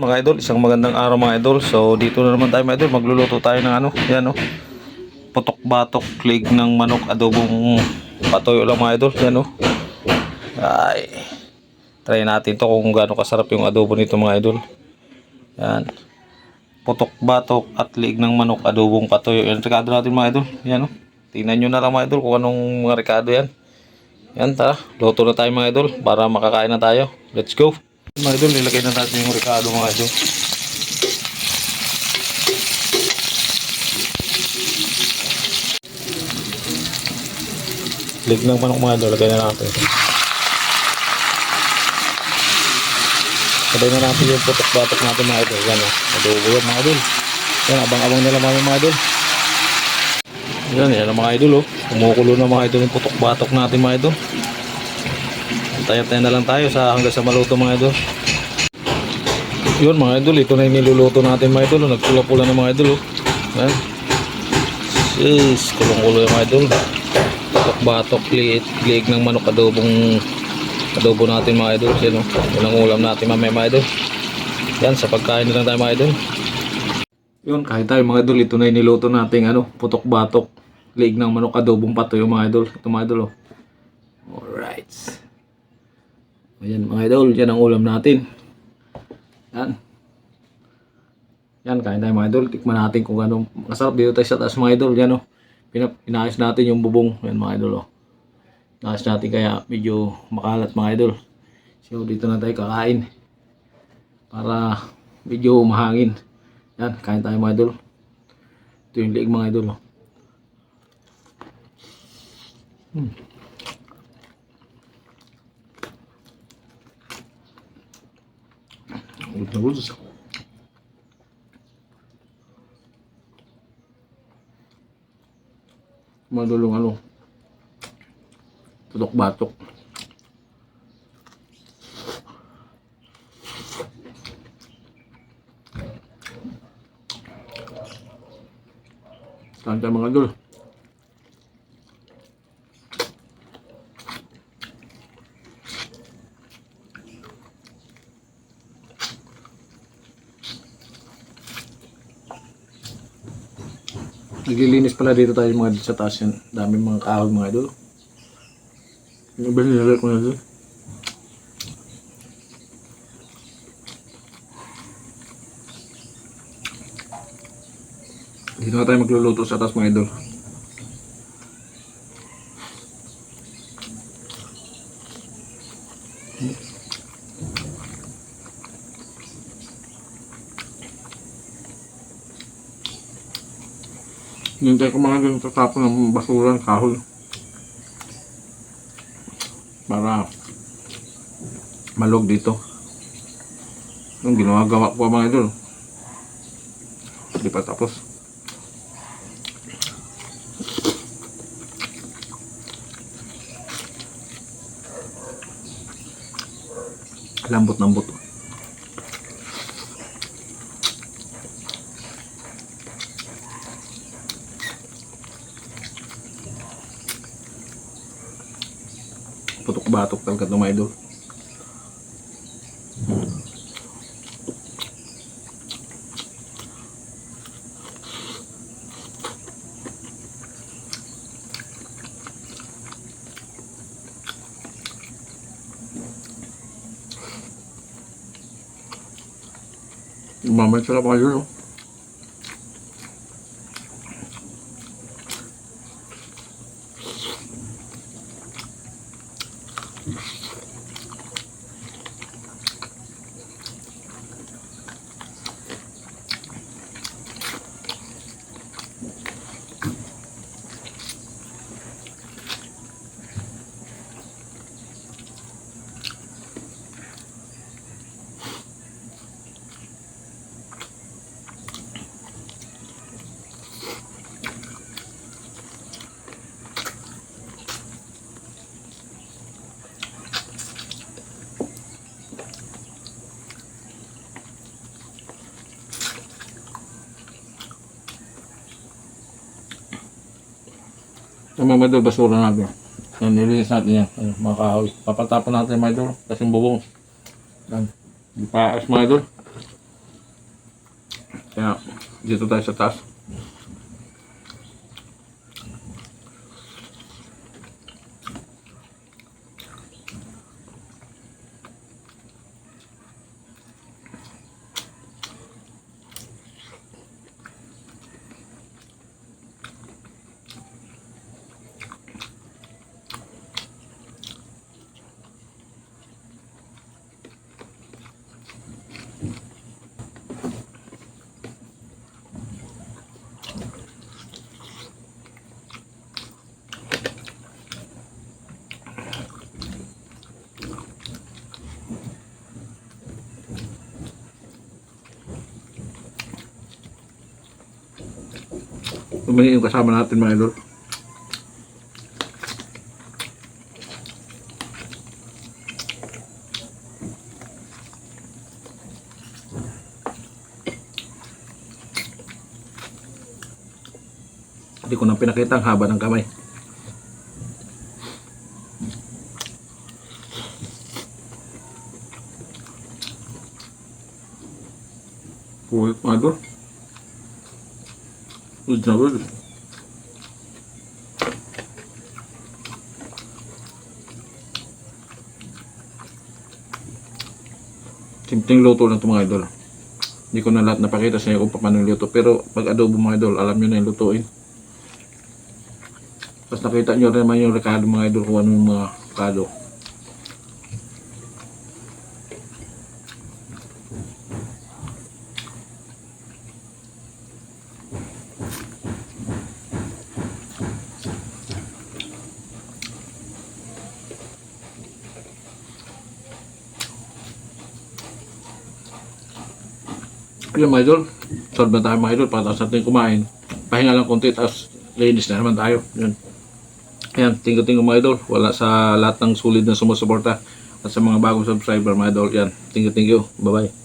Mga idol, isang magandang araw mga idol. So dito na naman tayo mga idol, magluluto tayo ng ano, yan oh. Putok-batok, leg ng manok, adobong patoy lang mga idol, yan oh. Ay, try natin to kung gaano kasarap yung adobo nito mga idol. Yan, putok-batok at leg ng manok, adobong patoy. Yan, rekado natin mga idol, yan oh. Tingnan nyo na lang mga idol kung anong mga rekado yan. Yan, tara, luto na tayo mga idol para makakain na tayo. Let's go! Mga idol, nilagay na natin yung rekado mga idol. Leg ng manok mga idol, lagay na natin. Sabay na natin yung putok-batok natin mga idol. Yan o, adobo yan mga idol. Yan, abang-abang nila mga idol. Yan ang mga idol o. Kumukulo na mga idol yung putok-batok natin mga idol. Antay-antay na lang tayo hanggang sa maluto mga idol. Yun mga idol, ito na yung niluluto natin mga idol. Nagpula-pula na mga idol o. Yan. Sis, kulong-kulo yung mga idol. Batok, liig ng manok, adobo natin mga idol. Yan o, yun ang ulam natin mamaya mga idol. Yan, sa pagkain na lang tayo mga idol. Yun, kahit tayo mga idol, ito na yung niluto natin ano, putok-batok, liig ng manok, adobong patoy mga idol. Ito mga idol o. Alright. Ayan mga idol, yan ang ulam natin. Yan. Yan, kain tayo mga idol. Tikman natin kung anong masarap dito tayo sa taas mga idol. Yan o. Pinaayos natin yung bubong. Yan mga idol oh. Inaayos natin kaya medyo makalat mga idol. So dito na tayo kakain. Para medyo mahangin. Yan, kain tayo mga idol. Ito yung liig mga idol oh. Good na good. Madulong ano, tutok-batok. Tanda mga idol. Naglilinis pala dito tayo mga sa taas yan. Daming mga kahoy mga idol. Yung iba nilagay ko na doon. Dito na tayo magluluto sa taas mga idol. Hintay ko mga ganun tatapon ng basuran, kahoy. Para malog dito. Yung ginawa-gawa ko mga idol. Hindi pa tapos. Lambot-lambot. Putok-batok talaga ito mga idol. Mamaya sarap mga idol. Yung mga idol, basura natin. Yan, nilinis natin yan. Ayun, mga kahoy. Papatapon natin mga idol. Kasi yung bubong. Yan. Ipaayos mga idol. Kaya dito tayo sa taas. Tumingin yung kasama natin mga idol. Hindi ko na pinakita ang haba ng kamay. Uy, mga idol. Good na good. Simpleng luto lang ito mga idol. Hindi ko na lahat napakita sa inyo kung paano luto. Pero pag adobo mga idol, alam nyo na yung lutuin. Tapos nakita nyo rin naman yung rekado mga idol kung ano yung mga rekado. Yun mga idol, solve na tayo mga idol. Pagkatapos natin kumain, pahinga lang konti, tapos linis na naman tayo. Yun. Ayan, tingko-tingko mga idol. Wala sa lahat ng sulit na sumusuporta at sa mga bagong subscriber mga idol. Yan, tingko-tingko. Bye-bye.